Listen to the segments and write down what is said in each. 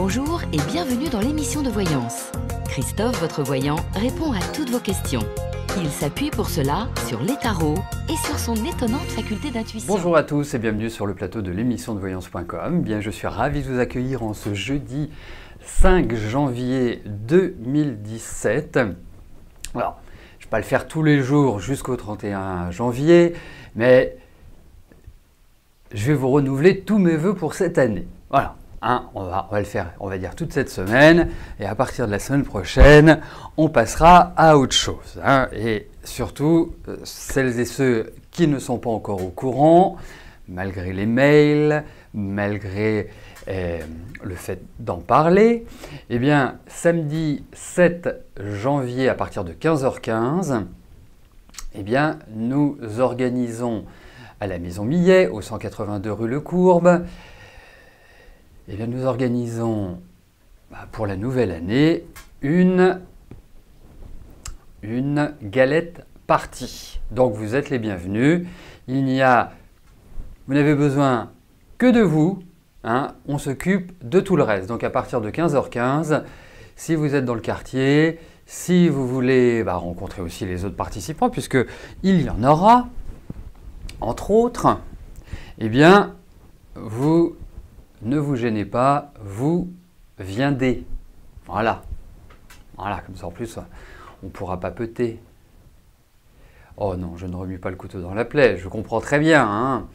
Bonjour et bienvenue dans l'émission de voyance. Christophe, votre voyant, répond à toutes vos questions. Il s'appuie pour cela sur les tarots et sur son étonnante faculté d'intuition. Bonjour à tous et bienvenue sur le plateau de l'émission de voyance.com. Bien, je suis ravi de vous accueillir en ce jeudi 5 janvier 2017. Alors, je ne vais pas le faire tous les jours jusqu'au 31 janvier, mais je vais vous renouveler tous mes vœux pour cette année. Voilà. On va le faire, on va dire, toute cette semaine, et à partir de la semaine prochaine, on passera à autre chose. Et surtout, celles et ceux qui ne sont pas encore au courant, malgré les mails, malgré le fait d'en parler, eh bien, samedi 7 janvier à partir de 15h15, eh bien, nous organisons à la Maison Millet, au 182 rue Le Courbe, eh bien, nous organisons pour la nouvelle année une galette party. Donc vous êtes les bienvenus. Vous n'avez besoin que de vous. On s'occupe de tout le reste. Donc à partir de 15h15, si vous êtes dans le quartier, si vous voulez rencontrer aussi les autres participants, puisqu'il y en aura, entre autres, eh bien, vous ne vous gênez pas, vous viendez. Voilà. Voilà, comme ça en plus, on pourra papeter. Oh non, je ne remue pas le couteau dans la plaie, je comprends très bien.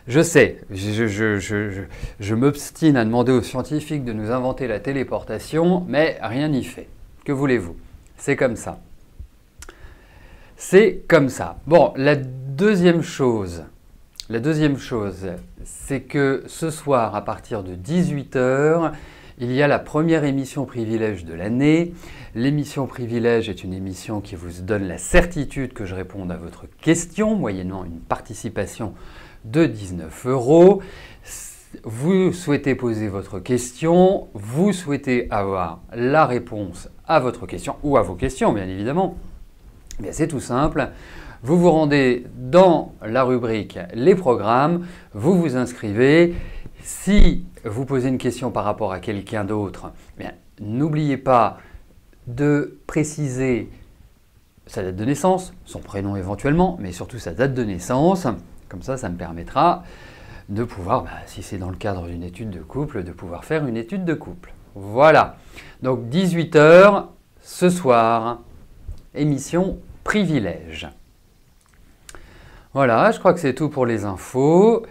Je sais, je m'obstine à demander aux scientifiques de nous inventer la téléportation, mais rien n'y fait. Que voulez-vous? C'est comme ça. C'est comme ça. Bon, la deuxième chose, c'est que ce soir, à partir de 18h, il y a la première émission Privilège de l'année. L'émission Privilège est une émission qui vous donne la certitude que je réponde à votre question, moyennant une participation de 19 €. Vous souhaitez poser votre question, vous souhaitez avoir la réponse à votre question, ou à vos questions, bien évidemment. Bien, c'est tout simple. Vous vous rendez dans la rubrique « Les programmes », vous vous inscrivez. Si vous posez une question par rapport à quelqu'un d'autre, n'oubliez pas de préciser sa date de naissance, son prénom éventuellement, mais surtout sa date de naissance. Comme ça, ça me permettra de pouvoir, si c'est dans le cadre d'une étude de couple, de pouvoir faire une étude de couple. Voilà. Donc 18h ce soir, émission Privilège. Voilà, je crois que c'est tout pour les infos.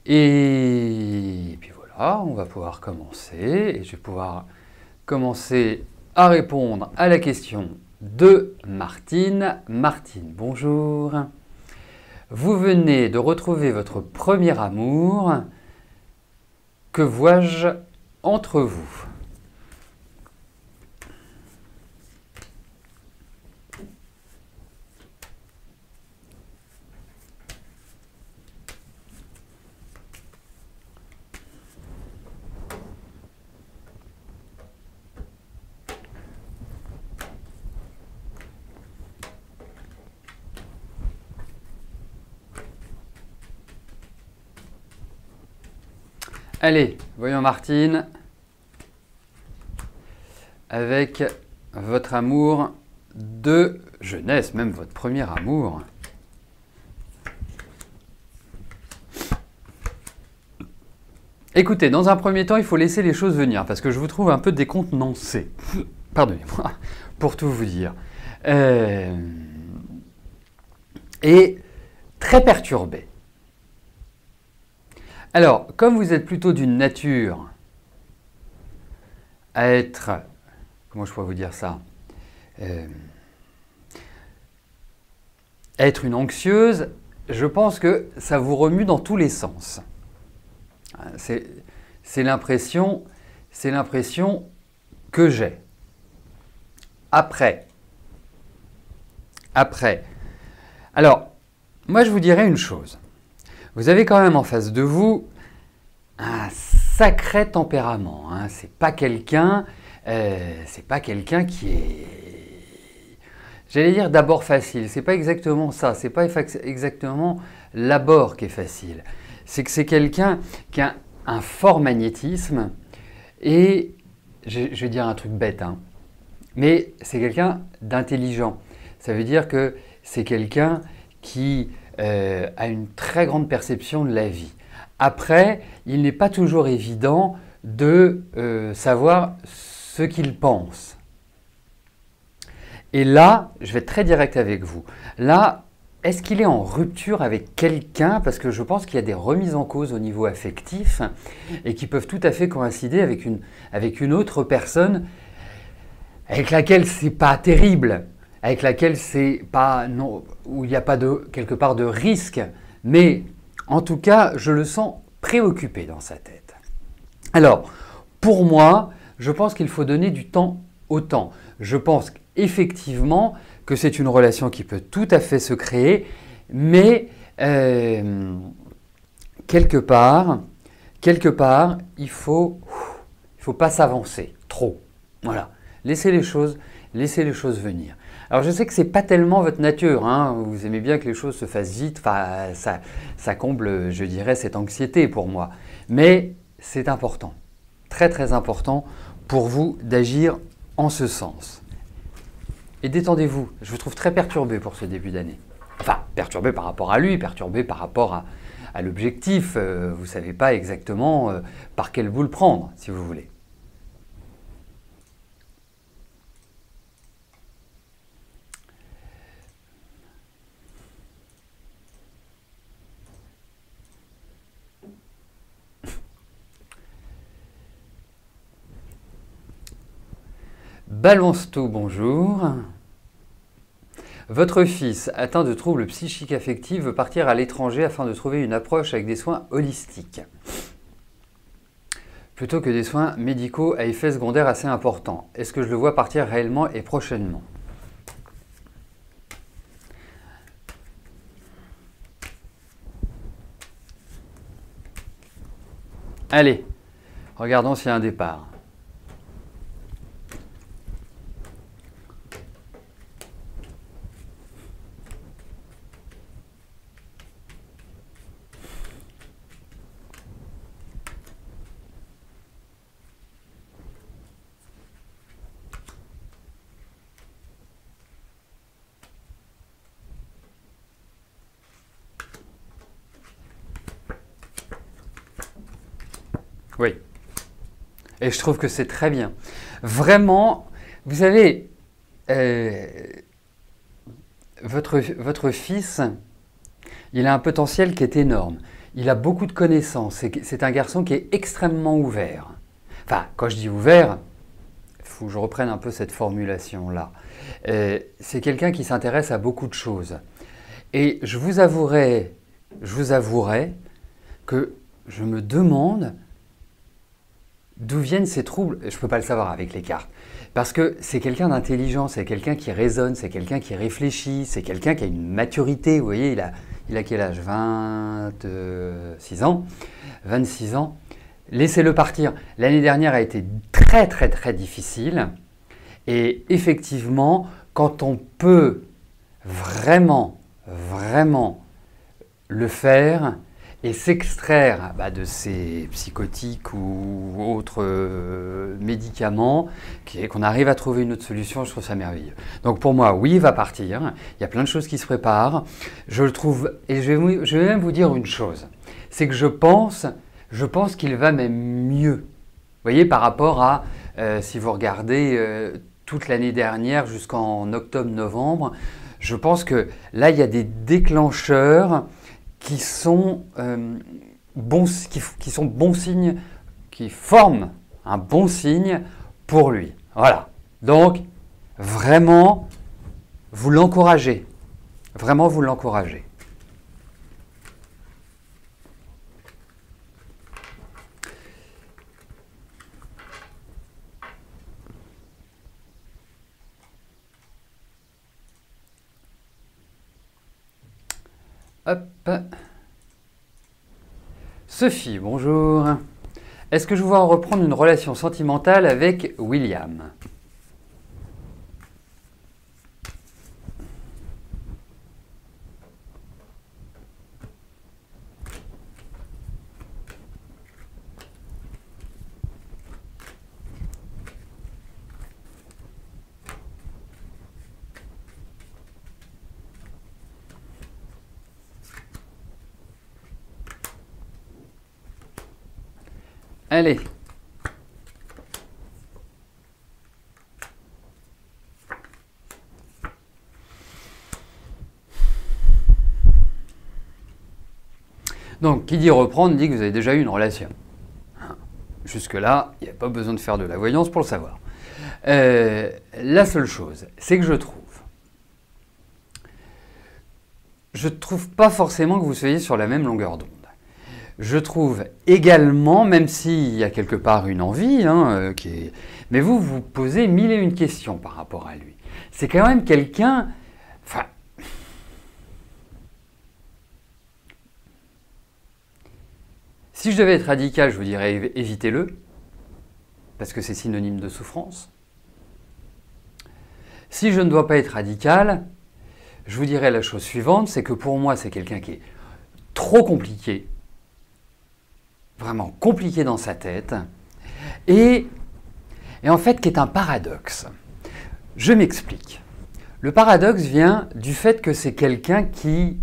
Et puis voilà, on va pouvoir commencer. Et je vais pouvoir commencer à répondre à la question de Martine. Martine, bonjour. Vous venez de retrouver votre premier amour. Que vois-je entre vous ? Allez, voyons Martine, avec votre amour de jeunesse, même votre premier amour. Écoutez, dans un premier temps, il faut laisser les choses venir, parce que je vous trouve un peu décontenancé. Pardonnez-moi, pour tout vous dire. Et très perturbé. Alors, comme vous êtes plutôt d'une nature à être, comment je pourrais vous dire ça, être une anxieuse, je pense que ça vous remue dans tous les sens. C'est l'impression que j'ai. Après. Alors, moi je vous dirais une chose. Vous avez quand même en face de vous un sacré tempérament. C'est pas quelqu'un qui est, j'allais dire d'abord facile. C'est pas exactement ça. C'est pas exactement l'abord qui est facile. C'est que c'est quelqu'un qui a un fort magnétisme et je vais dire un truc bête, hein, mais c'est quelqu'un d'intelligent. Ça veut dire que c'est quelqu'un qui a une très grande perception de la vie. Après, il n'est pas toujours évident de savoir ce qu'il pense. Et là, je vais être très direct avec vous. Là, est-ce qu'il est en rupture avec quelqu'un? Parce que je pense qu'il y a des remises en cause au niveau affectif et qui peuvent tout à fait coïncider avec une autre personne avec laquelle c'est pas terrible, avec laquelle c'est pas, non, où il n'y a pas quelque part de risque, mais en tout cas, je le sens préoccupé dans sa tête. Alors, pour moi, je pense qu'il faut donner du temps au temps. Je pense effectivement que c'est une relation qui peut tout à fait se créer, mais quelque part, il faut pas s'avancer trop. Voilà, laissez les choses venir. Alors je sais que c'est pas tellement votre nature, hein. Vous aimez bien que les choses se fassent vite, enfin, ça comble, je dirais, cette anxiété pour moi. Mais c'est important, très très important pour vous d'agir en ce sens. Et détendez-vous, je vous trouve très perturbé pour ce début d'année. Enfin, perturbé par rapport à lui, perturbé par rapport à l'objectif. Vous ne savez pas exactement par quel bout le prendre, si vous voulez. Balance tout, bonjour. Votre fils, atteint de troubles psychiques affectifs, veut partir à l'étranger afin de trouver une approche avec des soins holistiques, plutôt que des soins médicaux à effets secondaires assez importants. Est-ce que je le vois partir réellement et prochainement? Allez, regardons s'il y a un départ. Oui. Et je trouve que c'est très bien. Vraiment, vous savez, votre fils, il a un potentiel qui est énorme. Il a beaucoup de connaissances. C'est un garçon qui est extrêmement ouvert. Enfin, quand je dis ouvert, il faut que je reprenne un peu cette formulation-là. C'est quelqu'un qui s'intéresse à beaucoup de choses. Et je vous avouerai que je me demande d'où viennent ces troubles. Je ne peux pas le savoir avec les cartes. Parce que c'est quelqu'un d'intelligent, c'est quelqu'un qui raisonne, c'est quelqu'un qui réfléchit, c'est quelqu'un qui a une maturité. Vous voyez, il a quel âge? 26 ans. 26 ans. Laissez-le partir. L'année dernière a été très très très difficile. Et effectivement, quand on peut vraiment le faire et s'extraire de ces psychotiques ou autres médicaments, qu'on arrive à trouver une autre solution, je trouve ça merveilleux. Donc pour moi, oui, il va partir. Il y a plein de choses qui se préparent. Je le trouve, et je vais même vous dire une chose, c'est que je pense qu'il va même mieux. Vous voyez, par rapport à, si vous regardez toute l'année dernière jusqu'en octobre-novembre, je pense que là, il y a des déclencheurs qui sont bons signes, qui forment un bon signe pour lui. Voilà. Donc, vraiment, vous l'encouragez. Vraiment, vous l'encouragez. Hop. Sophie, bonjour. Est-ce que je vois reprendre une relation sentimentale avec William? Allez. Donc, qui dit reprendre dit que vous avez déjà eu une relation. Jusque-là, il n'y a pas besoin de faire de la voyance pour le savoir. La seule chose, c'est que je trouve pas forcément que vous soyez sur la même longueur d'onde. Je trouve également, même s'il y a quelque part une envie, mais vous vous posez mille et une questions par rapport à lui. C'est quand même quelqu'un... Enfin, si je devais être radical, je vous dirais évitez-le, parce que c'est synonyme de souffrance. Si je ne dois pas être radical, je vous dirais la chose suivante, c'est que pour moi, c'est quelqu'un qui est trop compliqué, vraiment compliqué dans sa tête, et en fait qui est un paradoxe. Je m'explique. Le paradoxe vient du fait que c'est quelqu'un qui,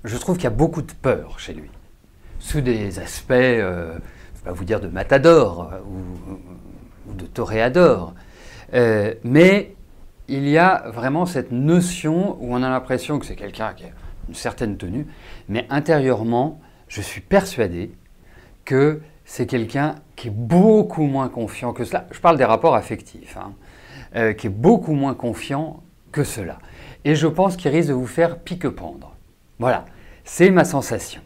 je trouve qu'il y a beaucoup de peur chez lui, sous des aspects, je ne vais pas vous dire de matador ou de toréador, mais il y a vraiment cette notion où on a l'impression que c'est quelqu'un qui a une certaine tenue, mais intérieurement, je suis persuadé que c'est quelqu'un qui est beaucoup moins confiant que cela. Je parle des rapports affectifs, qui est beaucoup moins confiant que cela. Et je pense qu'il risque de vous faire pique-pendre. Voilà, c'est ma sensation.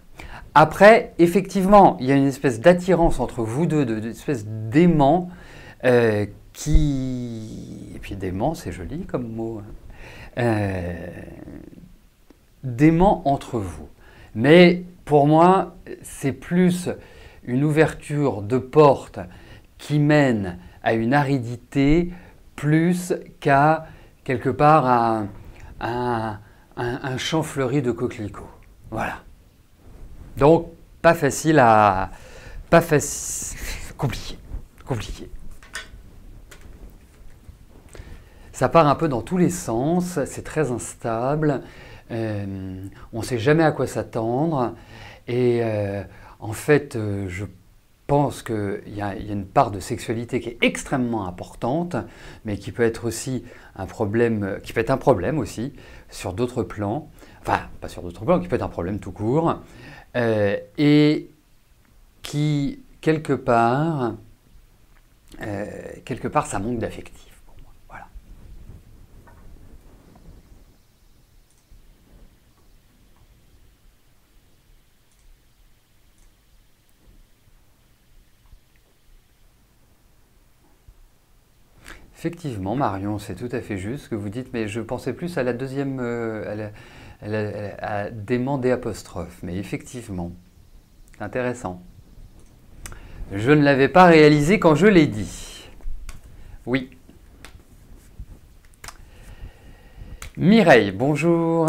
Après, effectivement, il y a une espèce d'attirance entre vous deux, une espèce d'aimant qui... Et puis d'aimant, c'est joli comme mot. D'aimant entre vous. Mais pour moi, c'est plus une ouverture de porte qui mène à une aridité plus qu'à quelque part un champ fleuri de coquelicots. Voilà. Donc, pas facile à... Pas facile... Compliqué. Compliqué. Ça part un peu dans tous les sens, c'est très instable, on ne sait jamais à quoi s'attendre. Et en fait, je pense qu'il y a une part de sexualité qui est extrêmement importante, mais qui peut être aussi un problème, qui peut être un problème aussi sur d'autres plans. Enfin, pas sur d'autres plans, qui peut être un problème tout court. Et qui, quelque part, ça manque d'affectif pour moi. Voilà. Effectivement, Marion, c'est tout à fait juste ce que vous dites, mais je pensais plus à la deuxième, à dément des apostrophes, mais effectivement, c'est intéressant. Je ne l'avais pas réalisé quand je l'ai dit. Oui. Mireille, bonjour.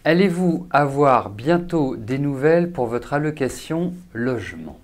Allez-vous avoir bientôt des nouvelles pour votre allocation logement ?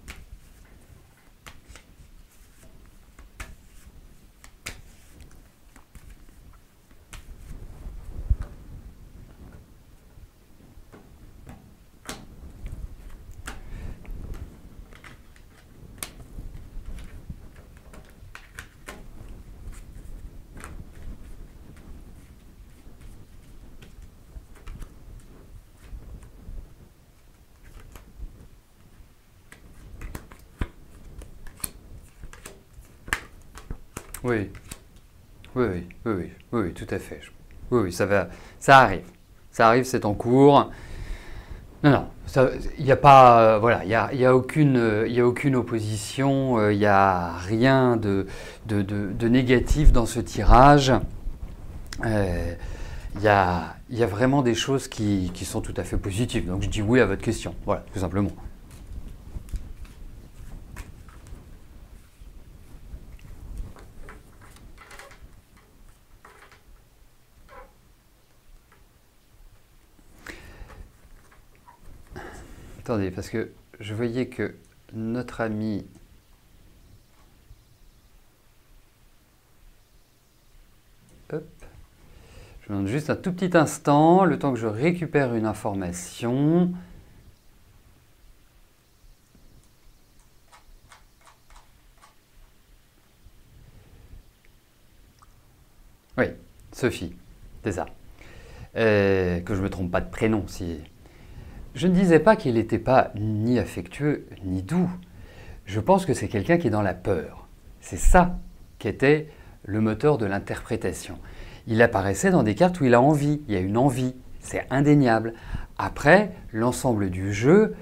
Oui. Oui, tout à fait. Oui, ça va, ça arrive. Ça arrive, c'est en cours. Non, il n'y a pas, voilà, il y a aucune opposition, il n'y a rien de négatif dans ce tirage. Il y a vraiment des choses qui sont tout à fait positives. Donc je dis oui à votre question, voilà, tout simplement. Attendez, parce que je voyais que notre ami... Hop. Je vous demande juste un tout petit instant, le temps que je récupère une information. Sophie, c'est ça. Que je ne me trompe pas de prénom. Si... Je ne disais pas qu'il n'était pas ni affectueux ni doux. Je pense que c'est quelqu'un qui est dans la peur. C'est ça qui était le moteur de l'interprétation. Il apparaissait dans des cartes où il a envie, il y a une envie, c'est indéniable. Après, l'ensemble du jeu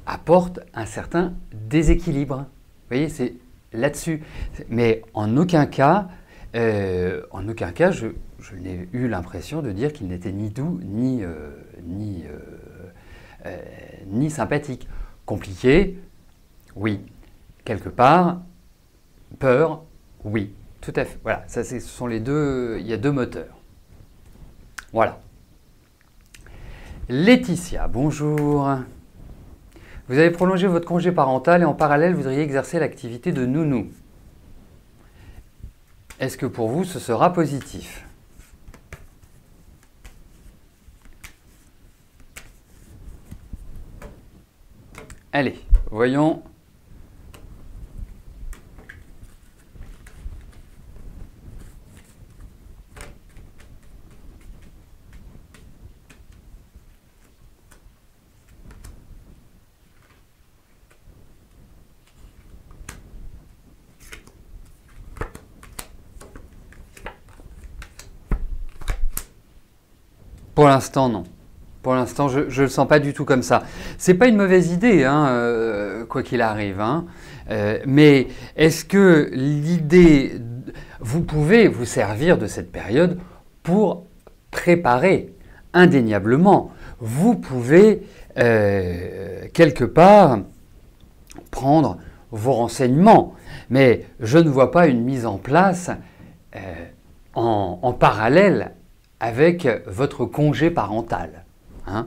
apporte un certain déséquilibre. Vous voyez, c'est là-dessus. Mais en aucun cas, je n'ai eu l'impression de dire qu'il n'était ni doux, ni sympathique. Compliqué, oui. Quelque part, peur, oui. Tout à fait. Voilà, ça, ce sont les deux. Il y a deux moteurs. Voilà. Laetitia, bonjour. Vous avez prolongé votre congé parental et en parallèle, vous voudriez exercer l'activité de nounou. Est-ce que pour vous, ce sera positif? Allez, voyons. Pour l'instant, non. Pour l'instant, je ne le sens pas du tout comme ça. C'est pas une mauvaise idée, hein, quoi qu'il arrive. Hein. Mais est-ce que l'idée... Vous pouvez vous servir de cette période pour préparer, indéniablement. Vous pouvez, quelque part, prendre vos renseignements. Mais je ne vois pas une mise en place en parallèle avec votre congé parental. Hein.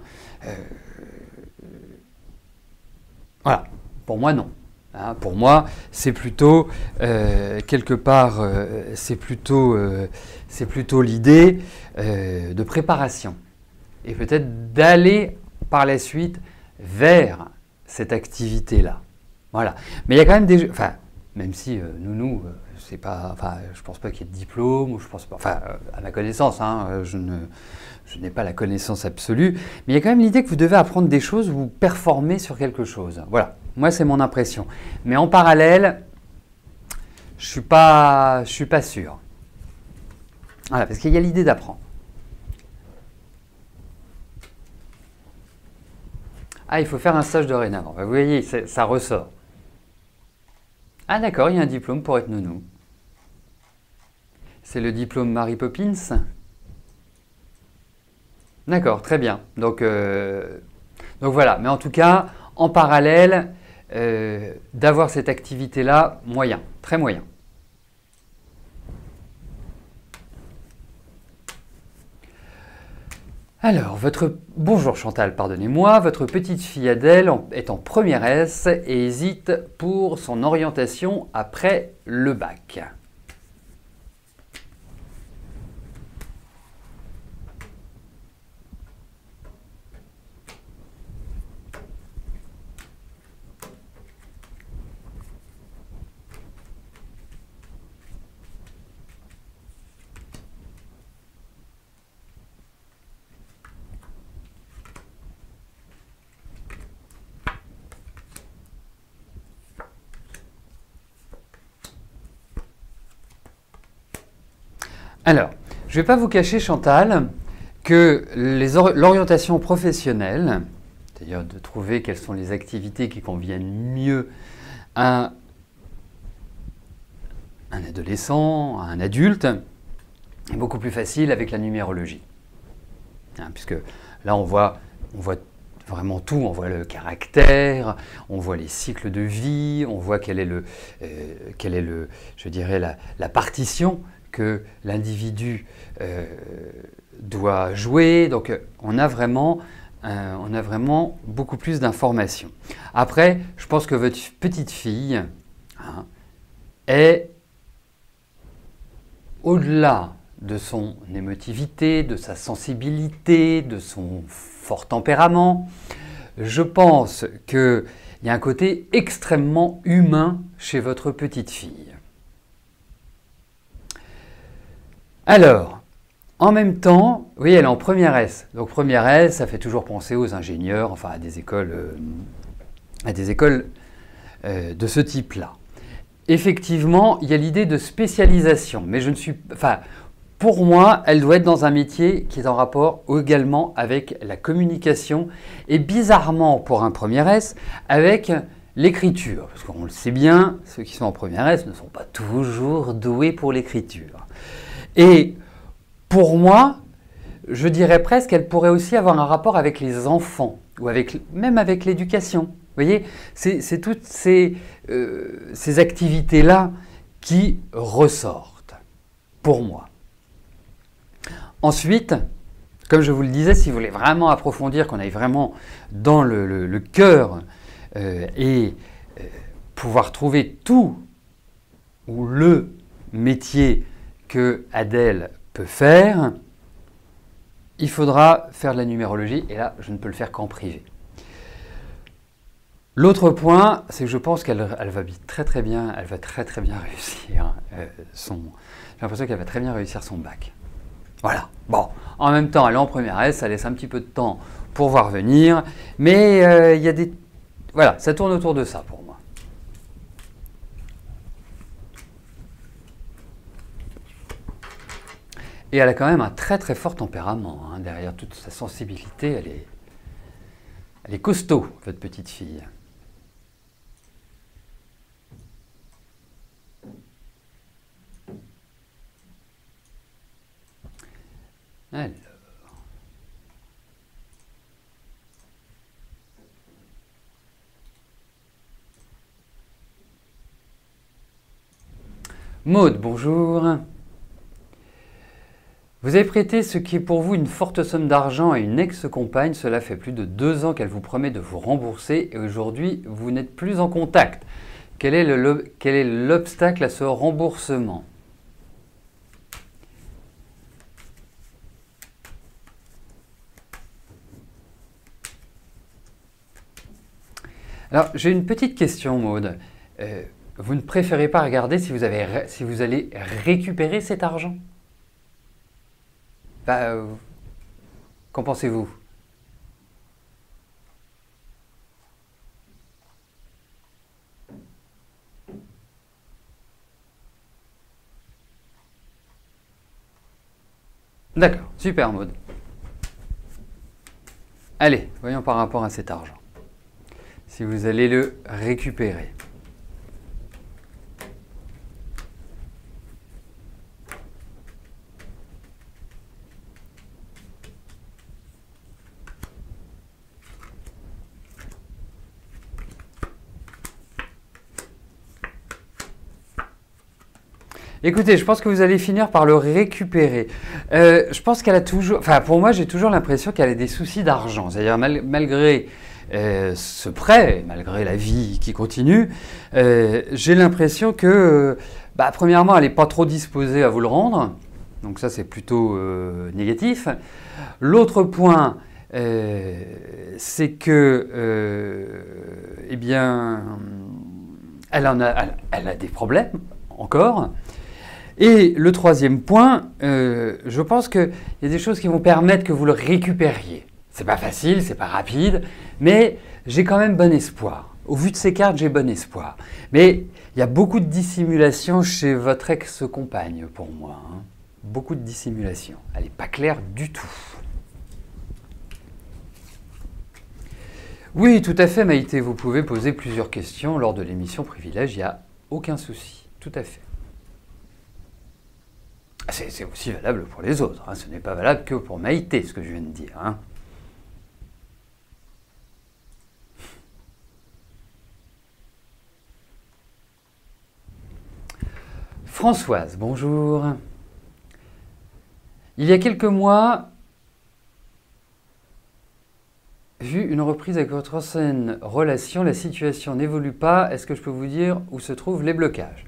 Voilà, pour moi non. Hein, pour moi, c'est plutôt, quelque part, c'est plutôt l'idée de préparation. Et peut-être d'aller par la suite vers cette activité-là. Voilà. Mais il y a quand même des... Enfin, même si nounou... c'est pas, enfin, je pense pas qu'il y ait de diplôme, ou je pense pas, enfin, à ma connaissance, hein, je n'ai pas la connaissance absolue, mais il y a quand même l'idée que vous devez apprendre des choses, vous performer sur quelque chose. Voilà, moi c'est mon impression. Mais en parallèle, je suis pas sûr. Voilà, parce qu'il y a l'idée d'apprendre. Ah, il faut faire un stage dorénavant. Vous voyez, ça ressort. Ah d'accord, il y a un diplôme pour être nounou. C'est le diplôme Mary Poppins? D'accord, très bien. Donc voilà, mais en tout cas, en parallèle, d'avoir cette activité-là, moyen, très moyen. Alors, bonjour Chantal, pardonnez-moi, votre petite fille Adèle est en première S et hésite pour son orientation après le bac. Alors, je ne vais pas vous cacher, Chantal, que l'orientation professionnelle, c'est-à-dire de trouver quelles sont les activités qui conviennent mieux à un adolescent, à un adulte, est beaucoup plus facile avec la numérologie. Hein, puisque là, on voit vraiment tout, on voit le caractère, on voit les cycles de vie, on voit quelle est je dirais, la partition que l'individu doit jouer. Donc on a vraiment beaucoup plus d'informations. Après, je pense que votre petite fille est au-delà de son émotivité, de sa sensibilité, de son fort tempérament. Je pense qu'il y a un côté extrêmement humain chez votre petite fille. Alors, en même temps, oui, elle est en première S. Donc première S, ça fait toujours penser aux ingénieurs, enfin à des écoles de ce type-là. Effectivement, il y a l'idée de spécialisation, mais pour moi, elle doit être dans un métier qui est en rapport également avec la communication et bizarrement, pour un premier S, avec l'écriture. Parce qu'on le sait bien, ceux qui sont en première S ne sont pas toujours doués pour l'écriture. Et pour moi, je dirais presque qu'elle pourrait aussi avoir un rapport avec les enfants, ou même avec l'éducation. Vous voyez, c'est toutes ces activités-là qui ressortent, pour moi. Ensuite, comme je vous le disais, si vous voulez vraiment approfondir, qu'on aille vraiment dans le cœur et pouvoir trouver tout ou le métier que Adèle peut faire, il faudra faire de la numérologie, et là, je ne peux le faire qu'en privé. L'autre point, c'est que je pense qu'elle va très très bien, elle va très très bien réussir j'ai l'impression qu'elle va très bien réussir son bac. Voilà. Bon, en même temps, elle est en première S, ça laisse un petit peu de temps pour voir venir, mais il y a des... Voilà, ça tourne autour de ça pour moi. Et elle a quand même un très très fort tempérament, hein. Derrière toute sa sensibilité, elle est costaud, votre petite fille. Alors. Maude, bonjour. Vous avez prêté ce qui est pour vous une forte somme d'argent à une ex-compagne. Cela fait plus de 2 ans qu'elle vous promet de vous rembourser et aujourd'hui, vous n'êtes plus en contact. Quel est l'obstacle à ce remboursement? Alors, j'ai une petite question, Maude. Vous ne préférez pas regarder si vous allez récupérer cet argent? Qu'en pensez-vous? D'accord, super, Maude. Allez, voyons par rapport à cet argent. Si vous allez le récupérer. Écoutez, je pense que vous allez finir par le récupérer. Je pense qu'elle a toujours... Enfin, pour moi, j'ai toujours l'impression qu'elle a des soucis d'argent. C'est-à-dire, malgré ce prêt, malgré la vie qui continue, j'ai l'impression que, premièrement, elle n'est pas trop disposée à vous le rendre. Donc ça, c'est plutôt négatif. L'autre point, c'est que, elle a des problèmes encore. Et le troisième point, je pense qu'il y a des choses qui vont permettre que vous le récupériez. C'est pas facile, c'est pas rapide, mais j'ai quand même bon espoir. Au vu de ces cartes, j'ai bon espoir. Mais il y a beaucoup de dissimulation chez votre ex-compagne pour moi. Hein. Beaucoup de dissimulation. Elle n'est pas claire du tout. Oui, tout à fait, Maïté. Vous pouvez poser plusieurs questions lors de l'émission Privilège. Il n'y a aucun souci. Tout à fait. C'est aussi valable pour les autres. Hein. Ce n'est pas valable que pour Maïté, ce que je viens de dire. Hein. Françoise, bonjour. Il y a quelques mois, vu une reprise avec votre ancienne relation, la situation n'évolue pas. Est-ce que je peux vous dire où se trouvent les blocages?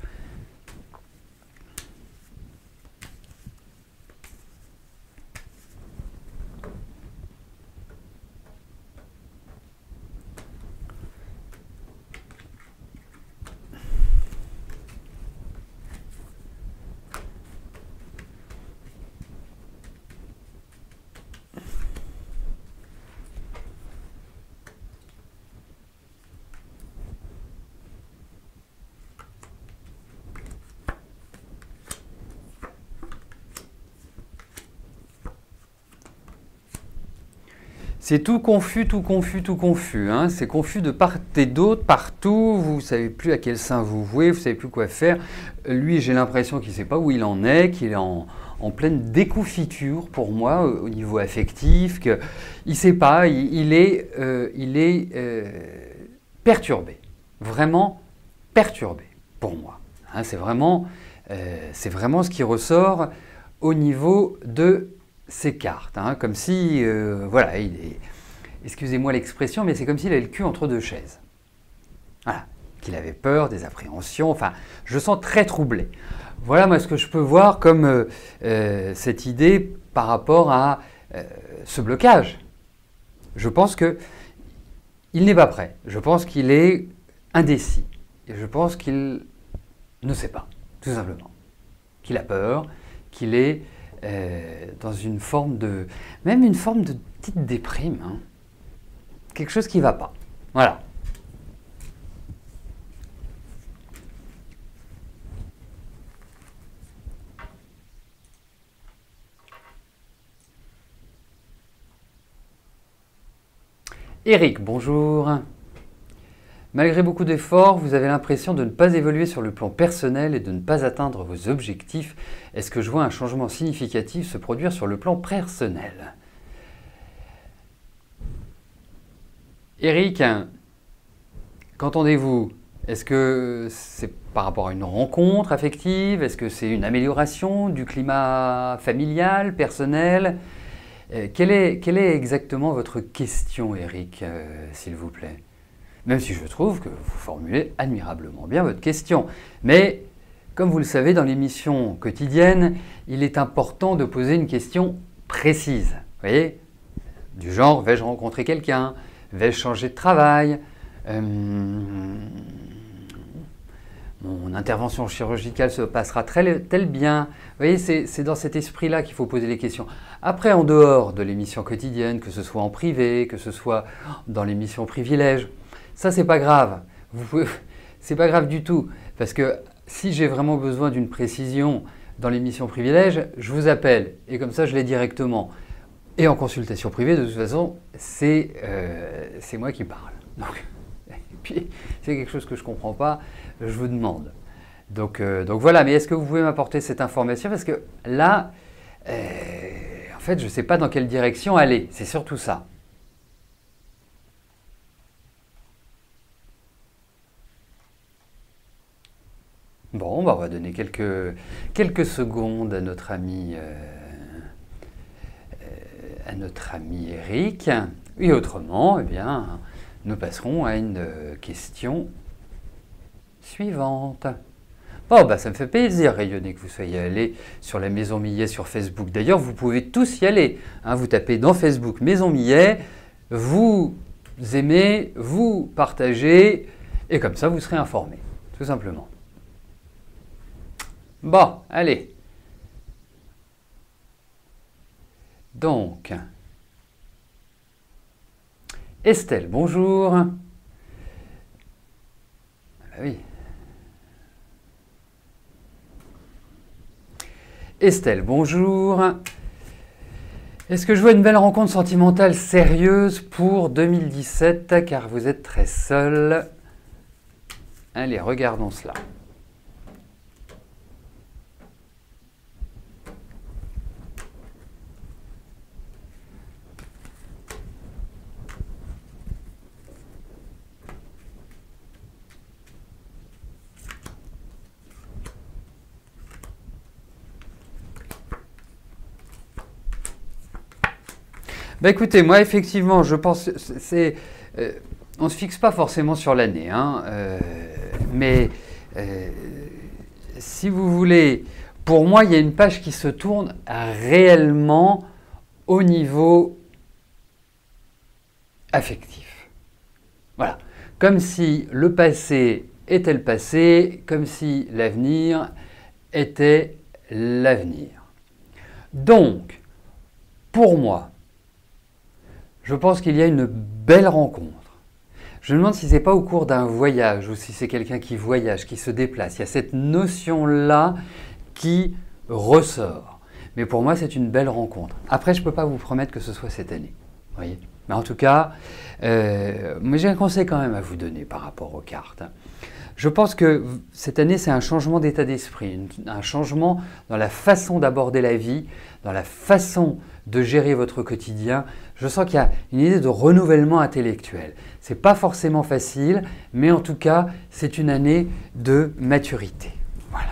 C'est tout confus, tout confus, tout confus. Hein. C'est confus de part et d'autre, partout. Vous ne savez plus à quel sein vous vouez, vous ne savez plus quoi faire. Lui, j'ai l'impression qu'il ne sait pas où il en est, qu'il est en pleine déconfiture pour moi au niveau affectif. Il ne sait pas, il est perturbé. Vraiment perturbé pour moi. Hein, c'est vraiment ce qui ressort au niveau de ces cartes, hein, comme si, voilà, il est, excusez-moi l'expression, mais c'est comme s'il avait le cul entre deux chaises. Voilà, qu'il avait peur, des appréhensions, enfin, je le sens très troublé. Voilà, moi, ce que je peux voir comme cette idée par rapport à ce blocage. Je pense qu'il n'est pas prêt, je pense qu'il est indécis, et je pense qu'il ne sait pas, tout simplement. Qu'il a peur, qu'il est dans une forme de... même une forme de petite déprime. Hein. Quelque chose qui ne va pas. Voilà. Eric, bonjour. Malgré beaucoup d'efforts, vous avez l'impression de ne pas évoluer sur le plan personnel et de ne pas atteindre vos objectifs. Est-ce que je vois un changement significatif se produire sur le plan personnel? Eric, qu'entendez-vous? Est-ce que c'est par rapport à une rencontre affective? Est-ce que c'est une amélioration du climat familial, personnel? Quelle est exactement votre question, Eric, s'il vous plaît? Même si je trouve que vous formulez admirablement bien votre question. Mais, comme vous le savez, dans l'émission quotidienne, il est important de poser une question précise. Vous voyez? Du genre, vais-je rencontrer quelqu'un? Vais-je changer de travail? Mon intervention chirurgicale se passera tel bien. Vous voyez, c'est dans cet esprit-là qu'il faut poser les questions. Après, en dehors de l'émission quotidienne, que ce soit en privé, que ce soit dans l'émission privilège, ça, c'est pas grave. C'est pas grave du tout. Parce que si j'ai vraiment besoin d'une précision dans l'émission privilège, je vous appelle. Et comme ça, je l'ai directement. Et en consultation privée, de toute façon, c'est moi qui parle. Donc, et puis, c'est quelque chose que je ne comprends pas, je vous demande. Donc voilà, mais est-ce que vous pouvez m'apporter cette information? Parce que là, en fait, je ne sais pas dans quelle direction aller. C'est surtout ça. Bon, bah on va donner quelques secondes à notre ami Eric. Et autrement, eh bien, nous passerons à une question suivante. Bon, bah ça me fait plaisir, Rayonner, que vous soyez allés sur la Maison Millet sur Facebook. D'ailleurs, vous pouvez tous y aller. Hein, vous tapez dans Facebook Maison Millet, vous aimez, vous partagez, et comme ça, vous serez informés, tout simplement. Bon, allez. Donc, Estelle, bonjour. Ah bah oui. Estelle, bonjour. Est-ce que je vois une belle rencontre sentimentale sérieuse pour 2017, car vous êtes très seule? Allez, regardons cela. Bah écoutez, moi effectivement, je pense on ne se fixe pas forcément sur l'année, hein, mais si vous voulez, pour moi, il y a une page qui se tourne réellement au niveau affectif. Voilà, comme si le passé était le passé, comme si l'avenir était l'avenir. Donc, pour moi, je pense qu'il y a une belle rencontre. Je me demande si ce n'est pas au cours d'un voyage ou si c'est quelqu'un qui voyage, qui se déplace. Il y a cette notion-là qui ressort. Mais pour moi, c'est une belle rencontre. Après, je ne peux pas vous promettre que ce soit cette année. Vous voyez ? Mais en tout cas, moi j'ai un conseil quand même à vous donner par rapport aux cartes. Je pense que cette année, c'est un changement d'état d'esprit, un changement dans la façon d'aborder la vie, dans la façon de gérer votre quotidien. Je sens qu'il y a une idée de renouvellement intellectuel. Ce n'est pas forcément facile, mais en tout cas, c'est une année de maturité. Voilà.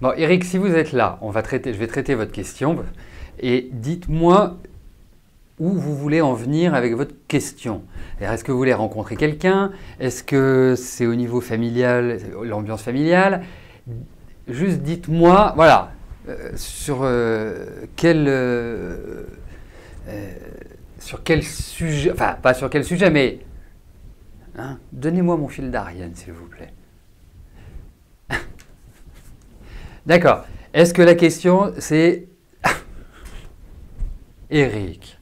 Bon, Eric, si vous êtes là, je vais traiter votre question et dites-moi où vous voulez en venir avec votre question. Est-ce que vous voulez rencontrer quelqu'un? Est-ce que c'est au niveau familial, l'ambiance familiale? Juste dites-moi, voilà, sur quel sujet, enfin pas sur quel sujet, mais hein, donnez-moi mon fil d'Ariane, s'il vous plaît. D'accord. Est-ce que la question, c'est Eric?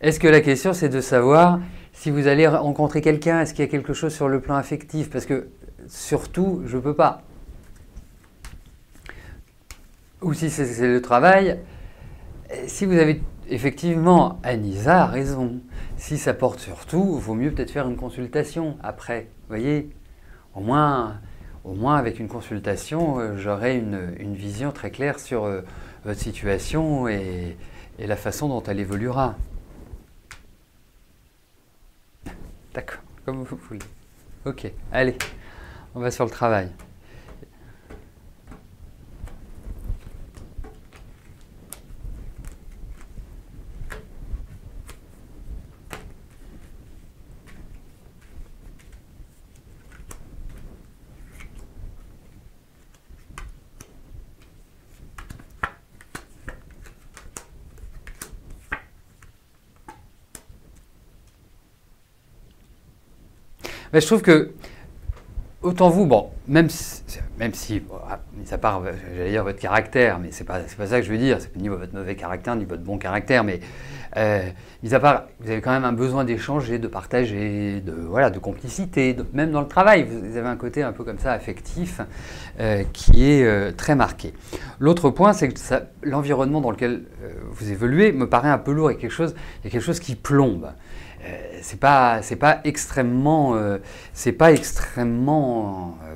Est-ce que la question, c'est de savoir si vous allez rencontrer quelqu'un? Est-ce qu'il y a quelque chose sur le plan affectif? Parce que, surtout, je ne peux pas. Ou si c'est le travail, si vous avez effectivement, Anissa a raison. Si ça porte sur tout, il vaut mieux peut-être faire une consultation après. Vous voyez? Au moins avec une consultation, j'aurai une vision très claire sur votre situation et la façon dont elle évoluera. D'accord, comme vous voulez. Ok, allez, on va sur le travail. Mais je trouve que, autant vous, bon, même si bon, mis à part, j'allais dire votre caractère, mais c'est pas ça que je veux dire, c'est ni votre mauvais caractère, ni votre bon caractère, mais mis à part, vous avez quand même un besoin d'échanger, de partager, de complicité, même dans le travail, vous avez un côté un peu comme ça affectif qui est très marqué. L'autre point, c'est que l'environnement dans lequel vous évoluez me paraît un peu lourd, il y a quelque chose qui plombe. C'est pas extrêmement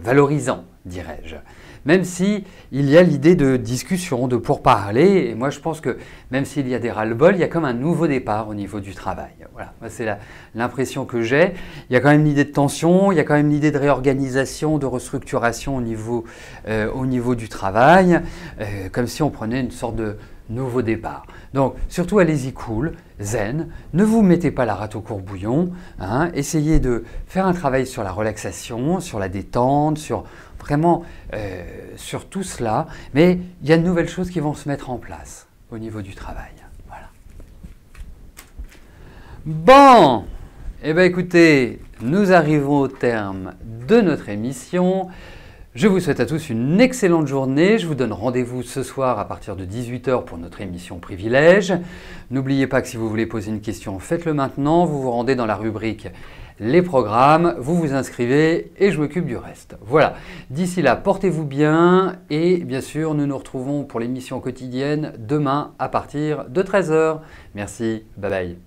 valorisant, dirais-je. Même si il y a l'idée de discussion, de pourparler, et moi je pense que même s'il y a des ras-le-bol, il y a comme un nouveau départ au niveau du travail. Voilà, c'est l'impression que j'ai. Il y a quand même l'idée de tension, il y a quand même l'idée de réorganisation, de restructuration au niveau du travail, comme si on prenait une sorte de nouveau départ. Donc, surtout, allez-y cool, zen, ne vous mettez pas la rate au courbouillon, hein, essayez de faire un travail sur la relaxation, sur la détente, sur tout cela, mais il y a de nouvelles choses qui vont se mettre en place au niveau du travail. Voilà. Bon, eh bien écoutez, nous arrivons au terme de notre émission. Je vous souhaite à tous une excellente journée. Je vous donne rendez-vous ce soir à partir de 18 h pour notre émission Privilège. N'oubliez pas que si vous voulez poser une question, faites-le maintenant. Vous vous rendez dans la rubrique Les programmes, vous vous inscrivez et je m'occupe du reste. Voilà. D'ici là, portez-vous bien et bien sûr, nous nous retrouvons pour l'émission quotidienne demain à partir de 13 h. Merci. Bye bye.